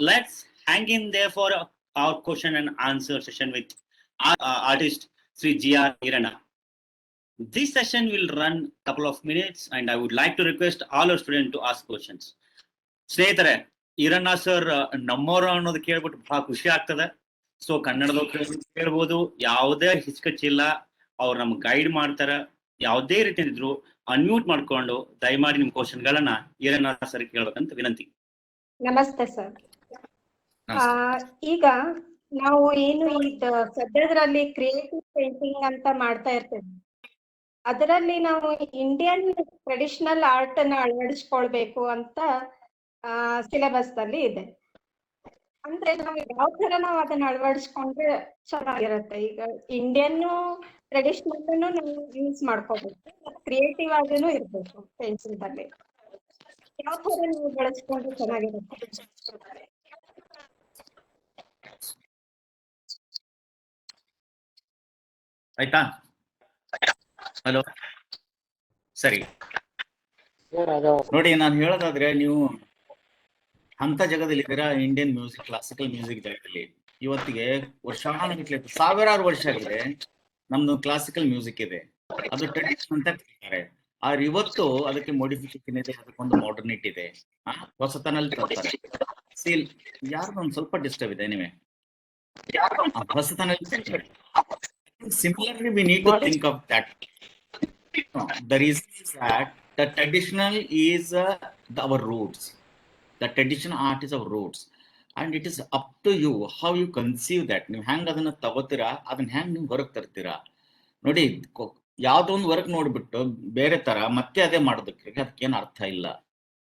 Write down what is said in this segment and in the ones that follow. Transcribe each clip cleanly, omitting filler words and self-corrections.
let's hang in there for our question and answer session with our artist Sri G.R. Irana. This session will run a couple of minutes and I would like to request all our students to ask questions. ಸ್ನೇಹಿತರೆ, Iranna sir ನಮ್ಮವರು ಅನ್ನೋದು ಕೇಳ್ಬಿಟ್ಟು ಬಹಳ ಖುಷಿ ಆಗ್ತದೆ. So ಕನ್ನಡದವ್ರು ಕೇಳ್ಬೋದು, ಯಾವುದೇ ಹಿಚ್ಕಚ್ಚಿಲ್ಲ, ಅವ್ರು ನಮ್ಗೆ ಗೈಡ್ ಮಾಡ್ತಾರ. ಯಾವುದೇ ರೀತಿ ಇದ್ರು ಅನ್ಮ್ಯೂಟ್ ಮಾಡ್ಕೊಂಡು ದಯಮಾಡಿ ನಿಮ್ ಕ್ವಶನ್ ಗಳನ್ನ ಈರಣ್ಣ ಸರ್ ಕೇಳ್ಬೇಕಂತ ವಿನಂತಿ. ನಮಸ್ತೆ ಸರ್. ಈಗ ನಾವು ಏನು ಸದ್ಯದ್ರಲ್ಲಿ ಕ್ರಿಯೇಟಿವ್ ಪೇಂಟಿಂಗ್ ಅಂತ ಮಾಡ್ತಾ ಇರ್ತೇವೆ, ಅದರಲ್ಲಿ ನಾವು ಇಂಡಿಯನ್ ಟ್ರೆಡಿಷನಲ್ ಆರ್ಟ್ ಅನ್ನ ಅಳವಡಿಸ್ಕೊಳ್ಬೇಕು ಅಂತ ಸಿಲೆಬಸ್ ಅಲ್ಲಿ ಇದೆ. ಅಂದ್ರೆ ನಾವು ಯಾವ ತರ ನಾವು ಅದನ್ನ ಅಳವಡಿಸ್ಕೊಂಡ್ರೆ ಚೆನ್ನಾಗಿರುತ್ತೆ? ಈಗ ಇಂಡಿಯನ್ ಟ್ರೆಡಿಷನಲ್ ನಾವು ಯೂಸ್ ಮಾಡ್ಕೋಬೇಕು, ಕ್ರಿಯೇಟಿವ್ ಆಗಿನೂ ಇರ್ಬೇಕು ಪೇಂಟಿಂಗ್ ಅಲ್ಲಿ. ಯಾವ ತರ ನೀವು ಬಳಸ್ಕೊಂಡ್ರೆ ಚೆನ್ನಾಗಿರುತ್ತೆ? ಆಯ್ತಾ? ಹಲೋ, ಸರಿ ನೋಡಿ, ನಾನು ಹೇಳೋದಾದ್ರೆ ನೀವು ಅಂತ ಜಗದಲ್ಲಿ ಇದ್ದೀರಾ. ಇಂಡಿಯನ್ ಮ್ಯೂಸಿಕ್, ಕ್ಲಾಸಿಕಲ್ ಮ್ಯೂಸಿಕ್ ಜಗದಲ್ಲಿ ಇವತ್ತಿಗೆ ವರ್ಷಾನುಗಟ್ಟಲೆ, ಸಾವಿರಾರು ವರ್ಷ ಆಗಿದೆ ನಮ್ದು ಕ್ಲಾಸಿಕಲ್ ಮ್ಯೂಸಿಕ್ ಇದೆ, ಅದು ಟ್ರೆಡಿಷನ್ ಅಂತ ಕರೀತಾರೆ. ಆದ್ರೆ ಇವತ್ತು ಅದಕ್ಕೆ ಮಾಡಿಫಿಕೇಶನ್ ಇದೆ, ಅದಕ್ಕೊಂದು ಮಾಡರ್ನಿಟಿ ಇದೆ, ಹೊಸತನಲ್ಲಿ ತರ್ತಾರೆ. ಸೀಲ್ ಯಾರ್ದೊಂದು ಸ್ವಲ್ಪ ಡಿಸ್ಟರ್ಬ್ ಇದೆ, ನೀವೇ ಹೊಸತನಲ್ಲಿ ತರ್ತಾರೆ. Similarly, we need to think of that. The reason is that the traditional is our roots. The traditional art is our roots, and it is up to you how you conceive that. ನೀವು ಹೆಂಗ್ ಅದನ್ನ ತಗೋತೀರಾ, ಅದನ್ನ ಹೆಂಗ್ ನೀವು ಹೊರಗೆ ತರ್ತೀರಾ. ನೋಡಿ, ಯಾವ್ದೋ ಒಂದು ವರ್ಕ್ ನೋಡ್ಬಿಟ್ಟು ಬೇರೆ ತರ ಮತ್ತೆ ಅದೇ ಮಾಡೋದಕ್ಕೆ ಅದಕ್ಕೇನು ಅರ್ಥ ಇಲ್ಲ.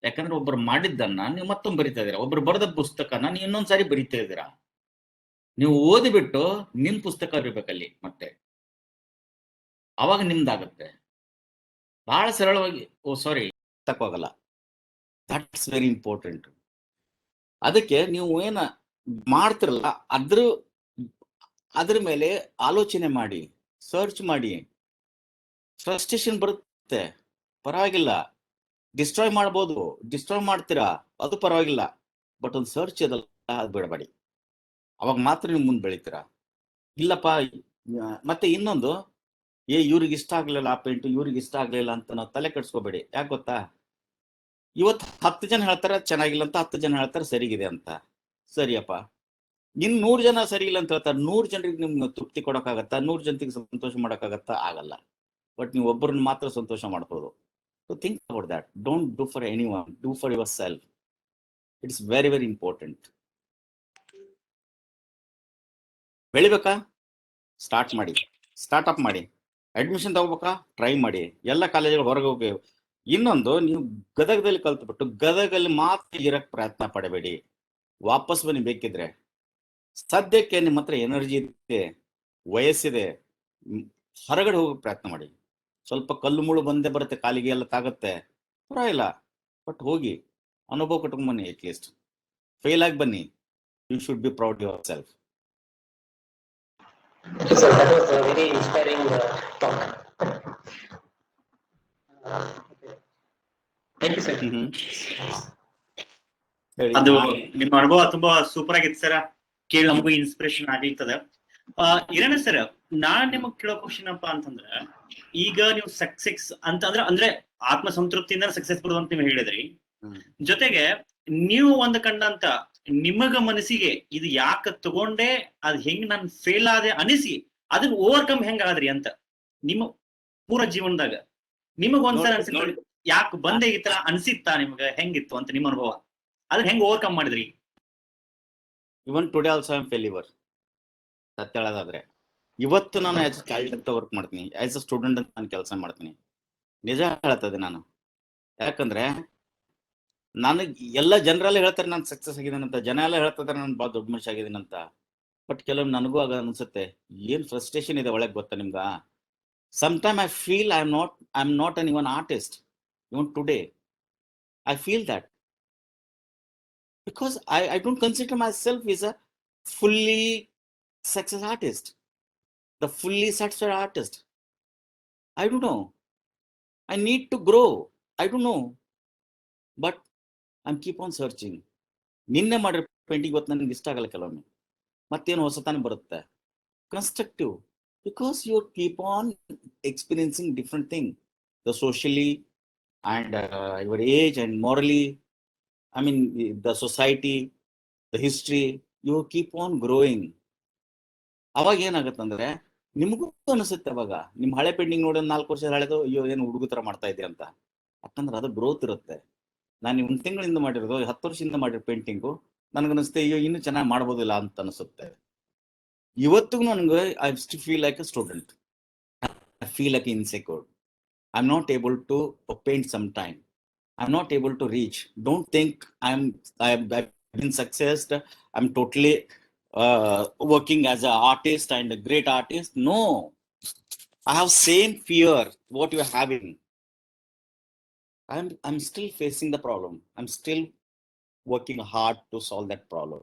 ಯಾಕಂದ್ರೆ ಒಬ್ರು ಮಾಡಿದ್ದನ್ನ ನೀವು ಮತ್ತೊಂದು ಬರಿತಾ ಇದೀರಾ, ಒಬ್ರು ಬರೆದ ಪುಸ್ತಕನ ನೀವು ಇನ್ನೊಂದ್ಸಾರಿ ಬರಿತಾ ಇದ್ದೀರಾ. ನೀವು ಓದಿಬಿಟ್ಟು ನಿಮ್ ಪುಸ್ತಕ ಬರೀಬೇಕಲ್ಲಿ, ಮತ್ತೆ ಅವಾಗ ನಿಮ್ದಾಗತ್ತೆ. ಬಹಳ ಸರಳವಾಗಿ ತಕ್ಕೋಗಲ್ಲ. That's very important. ಅದಕ್ಕೆ ನೀವು ಏನ ಮಾಡ್ತಿರಲ್ಲ ಅದ್ರ ಮೇಲೆ ಆಲೋಚನೆ ಮಾಡಿ, ಸರ್ಚ್ ಮಾಡಿ. ಫ್ರಸ್ಟ್ರೇಷನ್ ಬರುತ್ತೆ, ಪರವಾಗಿಲ್ಲ, ಡಿಸ್ಟ್ರಾಯ್ ಮಾಡ್ಬೋದು, ಡಿಸ್ಟ್ರಾಯ್ ಮಾಡ್ತೀರಾ, ಅದು ಪರವಾಗಿಲ್ಲ. ಬಟ್ ಒಂದು ಸರ್ಚ್ ಇದಲ್ಲ, ಅದು ಬಿಡಬೇಡಿ. ಅವಾಗ ಮಾತ್ರ ನೀವು ಮುಂದೆ ಬೆಳಿತೀರಾ. ಇಲ್ಲಪ್ಪ, ಮತ್ತೆ ಇನ್ನೊಂದು, ಇವ್ರಿಗೆ ಇಷ್ಟ ಆಗ್ಲಿಲ್ಲ ಆ ಪೇಂಟ್, ಇವ್ರಿಗೆ ಇಷ್ಟ ಆಗ್ಲಿಲ್ಲ ಅಂತ ನಾವು ತಲೆ ಕೆಡ್ಸ್ಕೋಬೇಡಿ. ಯಾಕೆ ಗೊತ್ತಾ, ಇವತ್ತು 10 ಜನ ಹೇಳ್ತಾರೆ ಚೆನ್ನಾಗಿಲ್ಲ ಅಂತ, 10 ಜನ ಹೇಳ್ತಾರೆ ಸರಿಗಿದೆ ಅಂತ. ಸರಿಯಪ್ಪ, ಇನ್ 100 ಜನ ಸರಿ ಇಲ್ಲ ಅಂತ ಹೇಳ್ತಾರೆ. 100 ಜನರಿಗೆ ನಿಮ್ಗೆ ತೃಪ್ತಿ ಕೊಡೋಕ್ಕಾಗತ್ತಾ? 100 ಜನರಿಗೆ ಸಂತೋಷ ಮಾಡೋಕ್ಕಾಗತ್ತಾ? ಆಗಲ್ಲ. ಬಟ್ ನೀವು ಒಬ್ಬರನ್ನ ಮಾತ್ರ ಸಂತೋಷ ಮಾಡ್ಬೋದು. So think about that. Don't do for any one, do for yourself. It's very very important. ಬೆಳಿಬೇಕಾ? ಸ್ಟಾರ್ಟ್ ಮಾಡಿ, ಸ್ಟಾರ್ಟ್ಅಪ್ ಮಾಡಿ. ಅಡ್ಮಿಷನ್ ತಗೋಬೇಕಾ? ಟ್ರೈ ಮಾಡಿ. ಎಲ್ಲ ಕಾಲೇಜಲ್ಲಿ ಹೊರಗೆ ಹೋಗಿ. ಇನ್ನೊಂದು, ನೀವು ಗದಗದಲ್ಲಿ ಕಲ್ತ್ಬಿಟ್ಟು ಗದಗಲ್ಲಿ ಮಾತ್ರ ಇರಕ್ ಪ್ರಯತ್ನ ಪಡಬೇಡಿ. ವಾಪಸ್ ಬನ್ನಿ ಬೇಕಿದ್ರೆ. ಸದ್ಯಕ್ಕೆ ನಿಮ್ಮ ಹತ್ರ ಎನರ್ಜಿ ಇದೆ, ವಯಸ್ಸಿದೆ, ಹೊರಗಡೆ ಹೋಗಕ್ಕೆ ಪ್ರಯತ್ನ ಮಾಡಿ. ಸ್ವಲ್ಪ ಕಲ್ಲು ಮುಳು ಬಂದೇ ಬರುತ್ತೆ, ಕಾಲಿಗೆ ಎಲ್ಲ ತಾಗತ್ತೆ, ಪರವಾಗಿಲ್ಲ. ಬಟ್ ಹೋಗಿ ಅನುಭವ ಕಟ್ಕೊಂಡ್ ಬನ್ನಿ. ಅಟ್ಲೀಸ್ಟ್ ಫೇಲ್ ಆಗಿ ಬನ್ನಿ. ಯು ಶುಡ್ ಬಿ ಪ್ರೌಡ್ ಯುವರ್ ಸೆಲ್ಫ್. Okay, sir, that was a very inspiring talk. Thank you, sir. ಅದು ನಿಮ್ಮ ಅನುಭವ ತುಂಬಾ ಸೂಪರ್ ಆಗಿತ್ತು ಸರ್. ಕೇಳಿ ನಮಗೂ ಇನ್ಸ್ಪಿರೇಷನ್ ಆಗಿರ್ತದೆ. ಇರೋಣ ಸರ್, ನಾನ್ ನಿಮಗ್ ಕೇಳೋ ಕ್ವಶನ್ ಅಪ್ಪ ಅಂತಂದ್ರೆ, ಈಗ ನೀವು ಸಕ್ಸೆಸ್ ಅಂತಂದ್ರೆ ಅಂದ್ರೆ ಆತ್ಮಸಂತೃಪ್ತಿಯಿಂದ ಸಕ್ಸಸ್ಫುಲ್ ಅಂತ ನೀವು ಹೇಳಿದ್ರಿ. ಜೊತೆಗೆ ನೀವು ಒಂದು ಕಂಡಂತ ನಿಮಗ ಮನಸ್ಸಿಗೆ ಇದು ಯಾಕೆ ತಗೊಂಡೆ, ಅದ್ ಹೆಂಗ್ ನಾನು ಫೇಲ್ ಆದೆ ಅನಿಸಿ ಅದನ್ನ ಓವರ್ಕಮ್ ಹೆಂಗ್ ಆದ್ರಿ ಅಂತ ನಿಮ್ಮ ಪೂರ ಜೀವನದಾಗ ನಿಮಗ ಒಂದ್ಸಲ ಅನ್ಸಿತ್ತು, ಯಾಕೆ ಬಂದೆ ಈ ತರ ಅನ್ಸಿತ್ತಾ ನಿಮ್ಗೆ? ಹೆಂಗಿತ್ತು ಅಂತ ನಿಮ್ಮ ಅನುಭವ? ಅದನ್ನ ಹೆಂಗ್ ಓವರ್ಕಮ್ ಮಾಡಿದ್ರಿ? Even today also I am failure. ಸತ್ಯ ಹೇಳೋದಾದ್ರೆ, ಇವತ್ತು ನಾನು ಆಸ್ ಅ ಚೈಲ್ಡ್ ಅಂತ ವರ್ಕ್ ಮಾಡ್ತೀನಿ, ಆಸ್ ಅ ಸ್ಟೂಡೆಂಟ್ ಅಂತ ನಾನು ಕೆಲಸ ಮಾಡ್ತೀನಿ. ನಿಜ ಹೇಳ್ತದೆ ನಾನು. ಯಾಕಂದ್ರೆ ನನಗೆ ಎಲ್ಲ ಜನರೆಲ್ಲ ಹೇಳ್ತಾರೆ ನಾನು ಸಕ್ಸಸ್ ಆಗಿದ್ದೀನಿ ಅಂತ, ಜನ ಎಲ್ಲ ಹೇಳ್ತಿದ್ದಾರೆ ನಾನು ಭಾಳ ದೊಡ್ಡ ಮನುಷ್ಯ ಆಗಿದ್ದೀನಿ ಅಂತ. ಬಟ್ ಕೆಲವೊಮ್ಮೆ ನನಗೂ ಆಗ ಅನ್ಸುತ್ತೆ, ಏನ್ ಫ್ರಸ್ಟ್ರೇಷನ್ ಇದೆ ಒಳಗೆ ಗೊತ್ತಾ ನಿಮ್ಗ? Sometime I feel I am not an even artist even today. I feel that because I don't consider myself as a fully success artist, the fully satisfied artist. I don't know. I need to grow. I don't know. But I'm keep on searching. ನಿನ್ನೆ ಮಾಡಿರೋ painting ಇವತ್ತು ನನಗೆ ಇಷ್ಟ ಆಗಲ್ಲ ಕೆಲವೊಮ್ಮೆ, ಮತ್ತೇನು ಹೊಸತಾನೆ ಬರುತ್ತೆ. Constructive, because you keep on experiencing different thing, the socially and your age and morally, I mean the society, the history, you keep on growing. ಅವಾಗ ಏನಾಗತ್ತಂದ್ರೆ ನಿಮಗೂ ಅನಿಸುತ್ತೆ, ಅವಾಗ ನಿಮ್ ಹಳೆ ಪೇಂಟಿಂಗ್ ನೋಡಿ 4 ವರ್ಷ ಹಳೆದು, ಅಯ್ಯೋ ಏನು ಹುಡುಗ ತರ ಮಾಡ್ತಾ ಇದೆ ಅಂತ. ಯಾಕಂದ್ರೆ ಅದು ಗ್ರೋತ್ ಇರುತ್ತೆ. ನಾನು 1 ತಿಂಗಳಿಂದ ಮಾಡಿರೋದು, 10 ವರ್ಷದಿಂದ ಮಾಡಿರೋ ಪೇಂಟಿಂಗು ನನಗನ್ನಿಸುತ್ತೆ ಅಯ್ಯೋ ಇನ್ನೂ ಚೆನ್ನಾಗಿ ಮಾಡ್ಬೋದಿಲ್ಲ ಅಂತ ಅನಿಸುತ್ತೆ. ಇವತ್ತಿಗೂ ನನಗೆ I still feel like A student, I feel like insecure. I'm not able to paint sometime. I'm not able to reach. Don't think I've been successed. I'm totally working as an artist and a great artist. No, I have same fear what you are having. I'm still facing the problem. I'm still working hard to solve that problem.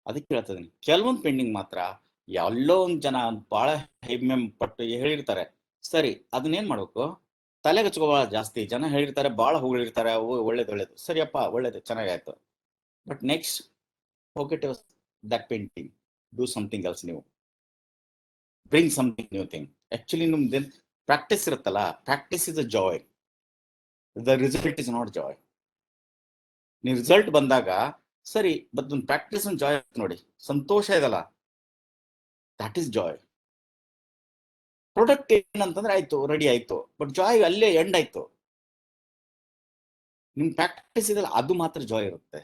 ಅದಕ್ಕೆ ಹೇಳ್ತಿದ್ದೀನಿ, ಕೆಲವೊಂದು painting ಮಾತ್ರ ಎಲ್ಲೋ ಒಂದು ಜನ ಬಹಳ ಹೆಮ್ಮೆ ಪಟ್ಟು ಹೇಳಿರ್ತಾರೆ, ಸರಿ ಅದನ್ನೇನ್ ಮಾಡ್ಬೇಕು, ತಲೆಗೆ ಹಚ್ಕೋಬಾಳ. ಜಾಸ್ತಿ ಜನ ಹೇಳಿರ್ತಾರೆ, ಬಹಳ ಹೊಗಳಿರ್ತಾರೆ, ಒಳ್ಳೇದು ಸರಿಯಪ್ಪ, ಒಳ್ಳೇದು ಚೆನ್ನಾಗಾಯ್ತು, but next forget that painting, do something else. ನೀವು bring something new thing. Actually ನಿಮ್ದೇನ್ ಪ್ರಾಕ್ಟೀಸ್ ಇರುತ್ತಲ್ಲ, practice is a joy, the result is not joy. ನೀವು ರಿಸಲ್ಟ್ ಬಂದಾಗ ಸರಿ, ಬಟ್ ಒಂದು ಪ್ರಾಕ್ಟೀಸ್ ಒಂದು ಜಾಯ್ ನೋಡಿ, ಸಂತೋಷ ಇದಲ್ಲ, ದಟ್ ಈಸ್ ಜಾಯ್. ಪ್ರಾಡಕ್ಟ್ ಏನಂತಂದ್ರೆ ಆಯ್ತು, ರೆಡಿ ಆಯ್ತು, ಬಟ್ ಜಾಯ್ ಅಲ್ಲೇ ಎಂಡ್ ಆಯ್ತು. ನಿಮ್ ಪ್ರಾಕ್ಟೀಸ್ ಇದೆಲ್ಲ, ಅದು ಮಾತ್ರ ಜಾಯ್ ಇರುತ್ತೆ.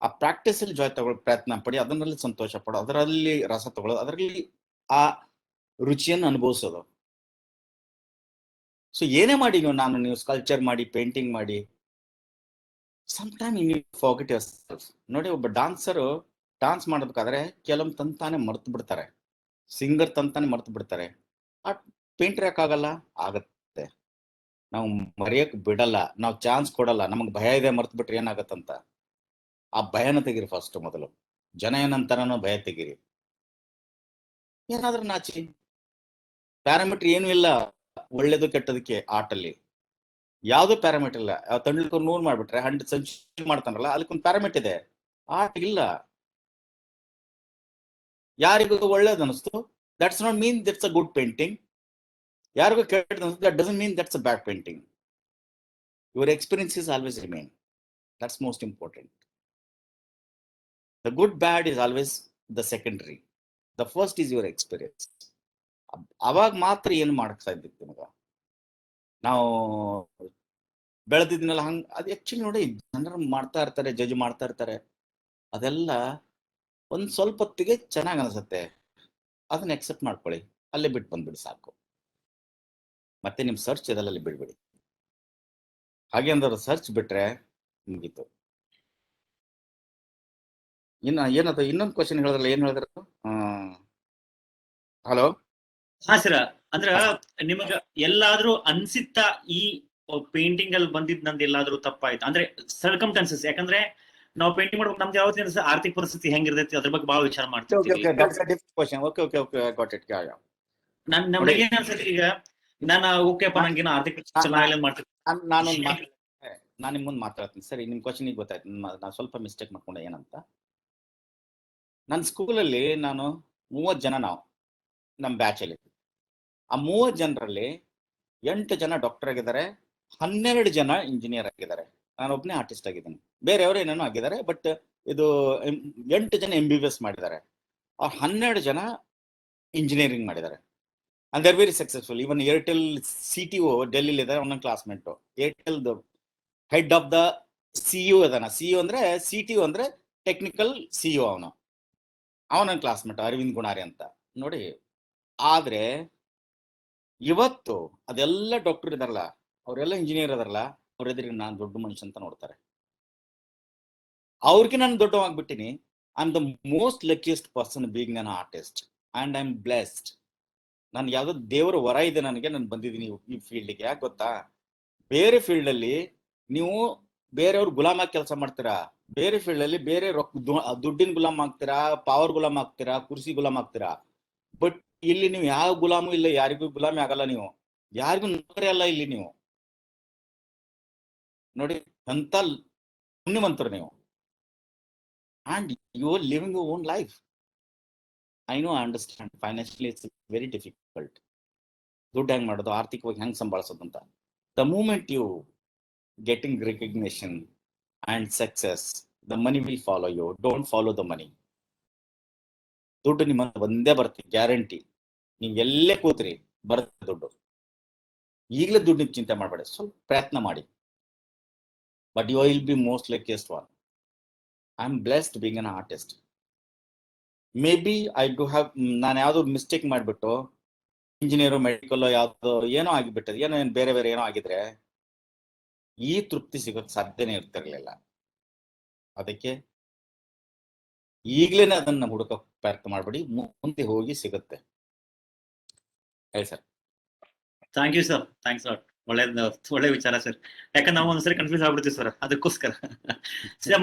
ಆ ಪ್ರಾಕ್ಟೀಸ್ ಅಲ್ಲಿ ಜಾಯ್ ತಗೊಳ್ಳೋ ಪ್ರಯತ್ನ ಪಡಿ, ಅದರಲ್ಲಿ ಸಂತೋಷ ಪಡೋ, ಅದರಲ್ಲಿ ರಸ ತಗೊಳ್ಳೋದು, ಅದರಲ್ಲಿ ಆ ರುಚಿಯನ್ನು ಅನುಭವಿಸೋದು. ಸೊ ಏನೇ ಮಾಡಿ ನೀವು ಸ್ಕಲ್ಪ್ಚರ್ ಮಾಡಿ, ಪೇಂಟಿಂಗ್ ಮಾಡಿ, sometime you need to forget yourself. ನೋಡಿ, ಒಬ್ಬ ಡಾನ್ಸರು ಡಾನ್ಸ್ ಮಾಡಬೇಕಾದ್ರೆ ಕೆಲವೊಮ್ಮೆ ತಂತಾನೆ ಮರ್ತು ಬಿಡ್ತಾರೆ, ಸಿಂಗರ್ ತಂತಾನೆ ಮರ್ತು ಬಿಡ್ತಾರೆ. ಆ ಪೇಂಟರ್ ಯಾಕಾಗಲ್ಲ? ಆಗತ್ತೆ. ನಾವು ಮರೆಯಕ್ ಬಿಡಲ್ಲ, ನಾವು ಚಾನ್ಸ್ ಕೊಡಲ್ಲ. ನಮಗ್ ಭಯ ಇದೆ, ಮರ್ತು ಬಿಟ್ರೆ ಏನಾಗತ್ತಂತ. ಆ ಭಯನ ತೆಗಿರಿ ಫಸ್ಟ್. ಮೊದಲು ಜನ ಏನಂತಾರನೋ ಭಯ ತೆಗಿರಿ. ಏನಾದ್ರೂ ನಾಚಿ, ಪ್ಯಾರಾಮೀಟರ್ ಏನು ಇಲ್ಲ ಒಳ್ಳೇದು ಕೆಟ್ಟದಕ್ಕೆ ಆಟಲ್ಲಿ. ಯಾವ್ದು ಪ್ಯಾರಾಮೀಟರ್ ಇಲ್ಲ. ತಂಡ್ಲಿಕ್ಕೆ 100 ಮಾಡ್ಬಿಟ್ರೆ 100 ಸೆಂಚುರಿ ಮಾಡ್ತಾನಲ್ಲ, ಅದಕ್ಕೊಂದು ಪ್ಯಾರಾಮೀಟರ್ ಇದೆ. ಆಟ ಇಲ್ಲ. ಯಾರಿಗೂ ಒಳ್ಳೇದು ಅನಿಸ್ತು, that's not mean that's a good painting. ಯಾರಿಗೂ ಕೆಟ್ಟದ್ದು ಅನಿಸ್ತು, that doesn't mean that's a bad painting. Your experience always remain. That's most important. The good bad is always the secondary. The first is your experience. ಅವಾಗ ಮಾತ್ರ ಏನು ಮಾಡಕ್ ಸಾಧ್ಯ ನಿಮಗ. ನಾವು ಬೆಳೆದಿದ್ನೆಲ್ಲ ಹಂಗ, ಅದು ಆಕ್ಚುಲಿ ನೋಡಿ, ಜನರು ಮಾಡ್ತಾ ಇರ್ತಾರೆ, ಜಡ್ಜ್ ಮಾಡ್ತಾ ಇರ್ತಾರೆ. ಅದೆಲ್ಲ ಒಂದ್ ಸ್ವಲ್ಪ ಹೊತ್ತಿಗೆ ಚೆನ್ನಾಗ್ ಅನ್ಸುತ್ತೆ, ಅದನ್ನ ಎಕ್ಸೆಪ್ಟ್ ಮಾಡ್ಕೊಳ್ಳಿ, ಅಲ್ಲೇ ಬಿಟ್ಟು ಬಂದ್ಬಿಡಿ ಸಾಕು. ಮತ್ತೆ ನಿಮ್ ಸರ್ಚ್ ಇದರಲ್ಲಿ ಬಿಡ್ಬಿಡಿ. ಹಾಗೆ ಅಂದ್ರೆ ಸರ್ಚ್ ಬಿಟ್ರೆ ಮುಗೀತು. ಏನದು ಇನ್ನೊಂದು ಕ್ವಶನ್ ಹೇಳಿದ್ರಲ್ಲ, ಏನ್ ಹೇಳಿದ್ರು? ಹಲೋ. ಹಾ ಸರ್, ಅಂದ್ರ ನಿಮಗ ಎಲ್ಲಾದ್ರೂ ಅನ್ಸಿತ್ತಾ ಈ ಪೇಂಟಿಂಗ್ ಅಲ್ಲಿ ಬಂದಿದ್ ನಂದು ಎಲ್ಲಾದ್ರೂ ತಪ್ಪಾಯ್ತು ಅಂದ್ರೆ ಸರ್ಕಮ್ಸ್ಟಾನ್ಸಸ್? ಯಾಕಂದ್ರೆ ನಾವು ಪೇಂಟಿಂಗ್ ಮಾಡ್ಬೇಕು, ನಮ್ದು ಯಾವತ್ತಿನ ಆರ್ಥಿಕ ಪರಿಸ್ಥಿತಿ ಹೆಂಗಿರ್ತೈತಿ ಅದ್ರ ಬಗ್ಗೆ ಬಹಳ ವಿಚಾರ ಮಾಡ್ತೀವಿ. ನಮ್ಗೆ ಏನ್ ಅನ್ಸತ್ತಿ, ಈಗ ನಾನು ಓಕೆಪ್ಪ, ನಂಗೇನು ಆರ್ಥಿಕ ಚಲನೆ ಮಾಡ್ತೀನಿ. ನಾನು ನಿಮ್ ಮುಂದೆ ಮಾತಾಡ್ತೀನಿ. ಸರಿ, ನಿಮ್ ಕ್ವಶನ್ ಈಗ ಗೊತ್ತಾಯ್ತು. ನಾನು ಸ್ವಲ್ಪ ಮಿಸ್ಟೇಕ್ ಮಾಡ್ಕೊಂಡೆ. ಏನಂತ, ನನ್ನ ಸ್ಕೂಲಲ್ಲಿ ನಾನು 30 ಜನ, ನಾವು ನಮ್ಮ ಬ್ಯಾಚ್ ಅಲ್ಲಿ, ಆ 30 ಜನರಲ್ಲಿ 8 ಜನ ಡಾಕ್ಟರ್ ಆಗಿದ್ದಾರೆ, 12 ಜನ ಇಂಜಿನಿಯರ್ ಆಗಿದ್ದಾರೆ. ನಾನೊಬ್ಬನೇ ಆರ್ಟಿಸ್ಟ್ ಆಗಿದ್ದೀನಿ. ಬೇರೆಯವರು ಏನೇನೋ ಆಗಿದ್ದಾರೆ, ಬಟ್ ಇದು 8 ಜನ MBBS ಮಾಡಿದ್ದಾರೆ. ಆ 12 ಜನ ಇಂಜಿನಿಯರಿಂಗ್ ಮಾಡಿದ್ದಾರೆ. And they are very successful. Even Airtel CTO ಡೆಲ್ಲಿಲಿ ಇದ್ದಾರೆ, ಅವನ classmate. Airtel head of the CEO ಅದಾನ. CEO ಅಂದ್ರೆ CTO ಅಂದ್ರೆ ಟೆಕ್ನಿಕಲ್ CEO. ಅವನ ಕ್ಲಾಸ್ಮೇಟ್ ಅರವಿಂದ್ ಗುಣಾರಿ ಅಂತ ನೋಡಿ. ಆದ್ರೆ ಇವತ್ತು ಅದೆಲ್ಲ ಡಾಕ್ಟರ್ ಇದಾರಲ್ಲ, ಅವರೆಲ್ಲ ಇಂಜಿನಿಯರ್ ಅದಾರಲ್ಲ, ಅವ್ರ ಎದುರಿಗೆ ನಾನು ದೊಡ್ಡ ಮನುಷ್ಯ ಅಂತ ನೋಡ್ತಾರೆ. ಅವ್ರಿಗೆ ನಾನು ದೊಡ್ಡವಾಗ್ಬಿಟ್ಟಿನಿ. I am the most luckiest person being an artist and I am blessed. ನಾನು ಯಾವ್ದೋ ದೇವರ ವರ ಇದೆ ನನಗೆ, ನಾನು ಬಂದಿದ್ದೀನಿ ಈ ಫೀಲ್ಡ್ಗೆ. ಯಾಕೆ ಗೊತ್ತಾ? ಬೇರೆ ಫೀಲ್ಡ್ ಅಲ್ಲಿ ನೀವು ಬೇರೆಯವ್ರ ಗುಲಾಮಾಗಿ ಕೆಲಸ ಮಾಡ್ತೀರಾ, ಬೇರೆ ಫೀಲ್ಡ್ ಅಲ್ಲಿ ಬೇರೆ ದುಡ್ಡಿನ ಗುಲಾಮ್ ಆಗ್ತೀರಾ, ಪವರ್ ಗುಲಾಮ್ ಆಗ್ತೀರಾ, ಕುರ್ಸಿ ಗುಲಾಮ್ ಆಗ್ತೀರಾ. ಬಟ್ ಇಲ್ಲಿ ನೀವು ಯಾವ ಗುಲಾಮು ಇಲ್ಲ, ಯಾರಿಗೂ ಗುಲಾಮಿ ಆಗಲ್ಲ, ನೀವು ಯಾರಿಗೂ ನೌಕರಿ ಅಲ್ಲ ಇಲ್ಲಿ. ನೀವು ನೋಡಿ, ಅಂತ ಪುಣ್ಯವಂತರು ನೀವು. and you're living your own life. I know, I understand. Financially, it's very difficult. ದುಡ್ಡು ಹೆಂಗ್ ಮಾಡೋದು, ಆರ್ಥಿಕವಾಗಿ ಹೆಂಗ್ ಸಂಭಾಳಿಸೋದು ಅಂತ. The moment you getting recognition and success, the money will follow you. Don't follow the money. ದುಡ್ಡು ನಿಮ್ಮ ಒಂದೇ ಬರುತ್ತೆ, ಗ್ಯಾರಂಟಿ. ನೀವು ಎಲ್ಲೇ ಕೂತ್ರಿ ಬರುತ್ತೆ ದುಡ್ಡು. ಈಗಲೇ ದುಡ್ಡು ಚಿಂತೆ ಮಾಡಬೇಡಿ, ಸ್ವಲ್ಪ ಪ್ರಯತ್ನ ಮಾಡಿ. But you will be most luckiest one. I am blessed being an artist. May be I do have, ನಾನು ಯಾವುದೋ ಮಿಸ್ಟೇಕ್ ಮಾಡಿಬಿಟ್ಟು ಇಂಜಿನಿಯರು ಮೆಡಿಕಲ್ ಯಾವುದೋ ಏನೋ ಆಗಿಬಿಟ್ಟது, ಏನೋ ಬೇರೆ ಬೇರೆ ಏನೋ ಆಗಿದ್ರೆ ಈ ತೃಪ್ತಿ ಸಿಗೋಕ್ಕೆ ಸಾಧ್ಯನೇ ಇರ್ತಿರ್ಲಿಲ್ಲ. ಅದಕ್ಕೆ ಈಗಲೇ ಅದನ್ನ ಹುಡುಕಕ್ಕೆ ಪ್ರಯತ್ನ ಮಾಡಬೇಡಿ, ಮುಂದೆ ಹೋಗಿ ಸಿಗುತ್ತೆ. ಹೇಳಿ sir. Thank you sir, thanks lot. ಒಳ್ಳೆ ವಿಚಾರ ಸರ್. ಯಾಕಂದ್ರೆ ನಾವು ಒಂದ್ಸರಿ ಕನ್ಫ್ಯೂಸ್ ಆಗ್ಬಿಡ್ತೀವಿ ಸರ್, ಅದಕ್ಕೋಸ್ಕರ.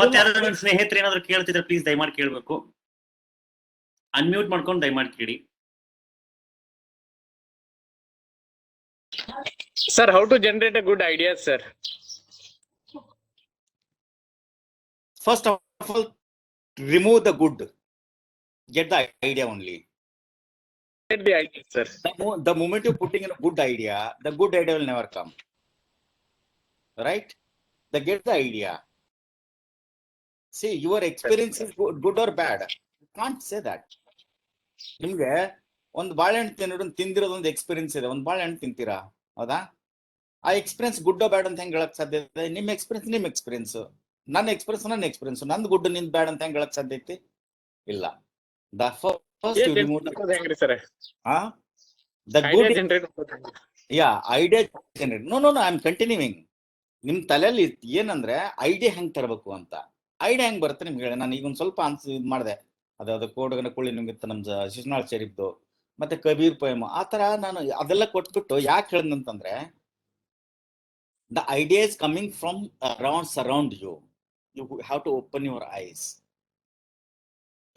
ಮತ್ತೆ ಯಾರಾದ್ರೂ ನನ್ನ ಸ್ನೇಹಿತರು ಏನಾದ್ರು ಕೇಳ್ತಿದ್ರೆ ಪ್ಲೀಸ್ ದಯಮಾಡಿ ಕೇಳ್ಬೇಕು. ಅನ್ಮ್ಯೂಟ್ ಮಾಡ್ಕೊಂಡು ದಯಮಾಡಿ ಕೇಳಿ. Sir, how to generate a good idea, sir? First of all, remove the good, get the idea only. Get the idea, sir. The moment you're putting in a good idea, the good idea will never come. Right? Get the idea. See, your experience is good or bad. You can't say that. ನಿಮ್ಗೆ ಒಂದು ಬಾಳೆಹಣ್ಣು ತಿಂದಿರೋದೊಂದು experience ಇದೆ, ಒಂದು ಬಾಳೆಹಣ್ಣು ತಿಂತೀರಾ, ಹೌದಾ? ಆ experience good ಬ್ಯಾಡ್ ಅಂತ ಹೆಂಗ್ ಹೇಳಕ್ ಸಾಧ್ಯ ಇದೆ? ನಿಮ್ಮ ಎಕ್ಸ್ಪೀರಿಯನ್ಸ್, ನನ್ನ ಎಕ್ಸ್ಪೀರಿಯನ್ಸ್, ನಂದು ಗುಡ್ ನಿಂದ್ ಬ್ಯಾಡ್ ಅಂತ ಹೆಂಗ್ ಹೇಳಕ್ ಸಾಧ್ಯ ಐತಿ? ಇಲ್ಲ. The first you remove the Idea good. generate. Yeah, idea generate. No, I'm continuing. ನಿಮ್ ತಲೆಯಲ್ಲಿ ಏನಂದ್ರೆ ಐಡಿಯಾ ಹೆಂಗ್ ತರಬೇಕು ಅಂತ. ಐಡಿಯಾ ಹೆಂಗ್ ಬರುತ್ತೆ ನಿಮ್ಗೆ ಹೇಳಿ. ನಾನು ಈಗ ಒಂದ್ ಸ್ವಲ್ಪ ಇದು ಮಾಡಿದೆ, ಅದಾದ ಕೋಡಗನ ಕುಳಿ ನಿಮ್ಗಿತ್ತು, ನಮ್ ಶಿಶುನಾಳ್ ಶರೀಫ್ದು ಮತ್ತೆ ಕಬೀರ್ ಪೊಯಮ್, ಆ ತರ ನಾನು ಅದೆಲ್ಲ ಕೊಟ್ಬಿಟ್ಟು ಯಾಕೆ ಹೇಳಿದಂತಂದ್ರೆ, the idea is coming from surround you. You have to open your eyes.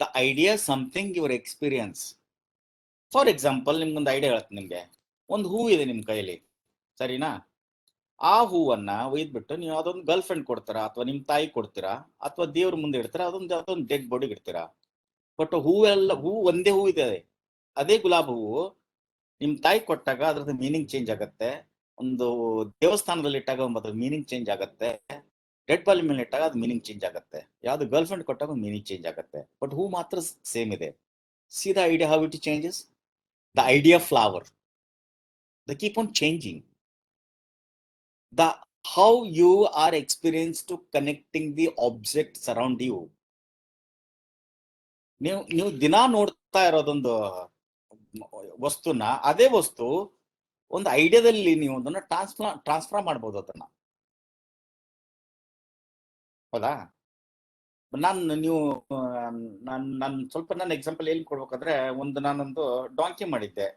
The idea is something your experience. For example, ನಿಮ್ಗೊಂದು ಐಡಿಯಾ ಹೇಳ್ತೀನಿ. ನಿಮ್ಗೆ ಒಂದು ಹೂ ಇದೆ ನಿಮ್ ಕೈಯಲ್ಲಿ, ಸರಿನಾ? ಆ ಹೂವನ್ನ ಒಯ್ದ್ಬಿಟ್ಟು ನೀವು ಅದೊಂದು ಗರ್ಲ್ ಫ್ರೆಂಡ್ ಕೊಡ್ತೀರಾ, ಅಥವಾ ನಿಮ್ ತಾಯಿ ಕೊಡ್ತೀರಾ, ಅಥವಾ ದೇವ್ರ ಮುಂದೆ ಇಡ್ತೀರಾ, ಅದೊಂದು ಡೆಡ್ ಬಾಡಿಗೆ ಇಡ್ತೀರಾ. ಬಟ್ ಹೂ ಒಂದೇ ಹೂ ಇದೆ, ಅದೇ ಗುಲಾಬ್ ಹೂವು ನಿಮ್ ತಾಯಿ ಕೊಟ್ಟಾಗ ಅದ್ರದ್ದು ಮೀನಿಂಗ್ ಚೇಂಜ್ ಆಗತ್ತೆ. ಒಂದು ದೇವಸ್ಥಾನದಲ್ಲಿ ಇಟ್ಟಾಗ ಅದ್ರ ಮೀನಿಂಗ್ ಚೇಂಜ್ ಆಗತ್ತೆ. ಡೆಡ್ ಬಾಡಿ ಮೇಲೆ ಇಟ್ಟಾಗ ಅದು ಮೀನಿಂಗ್ ಚೇಂಜ್ ಆಗತ್ತೆ. ಯಾವ್ದು ಗರ್ಲ್ ಫ್ರೆಂಡ್ ಕೊಟ್ಟಾಗ ಮೀನಿಂಗ್ ಚೇಂಜ್ ಆಗತ್ತೆ. ಬಟ್ ಹೂ ಮಾತ್ರ ಸೇಮ್ ಇದೆ. C the idea how it changes. The idea flower, the keep on changing. The how you are experienced to connecting the objects around you. ನೀವು ದಿನ ನೋಡ್ತಾ ಇರೋದೊಂದು ವಸ್ತುನ, ಅದೇ ವಸ್ತು ಒಂದು ಐಡಿಯಾದಲ್ಲಿ ನೀವು ಅದನ್ನ ಟ್ರಾನ್ಸ್ಫರ್ ಮಾಡ್ಬೋದು ಅದನ್ನ, ಹೌದಾ? ನಾನು ಸ್ವಲ್ಪ ನನ್ನ ಎಕ್ಸಾಂಪಲ್ ಏನ್ ಕೊಡ್ಬೇಕಂದ್ರೆ, ನಾನೊಂದು ಡಾಂಕಿ ಮಾಡಿದ್ದೆ.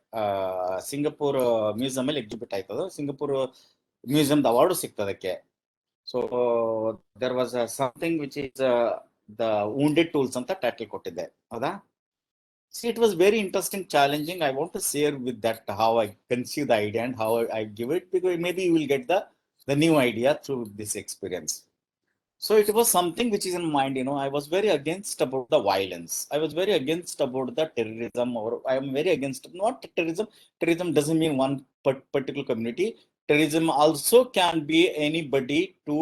ಸಿಂಗಪೂರ್ ಮ್ಯೂಸಿಯಂ ಅಲ್ಲಿ ಎಕ್ಸಿಬಿಟ್ ಆಯ್ತದು. ಸಿಂಗಪೂರ್ ಮ್ಯೂಸಿಯಂ ಅವಾರ್ಡು ಸಿಕ್ತು ಅದಕ್ಕೆ. So there was something which is the wounded tools ಅಂತ ಟೈಟಲ್ ಕೊಟ್ಟಿದ್ದೆ, ಹೌದಾ? See, it was very interesting, challenging. I want to share with that how I conceive the idea and how I give it, because maybe you will get the new idea through this experience. So it was something which is in mind, I was very against about the violence. I was very against about the terrorism, or I am very against, not terrorism. Terrorism doesn't mean one particular community. Terrorism also can be anybody, to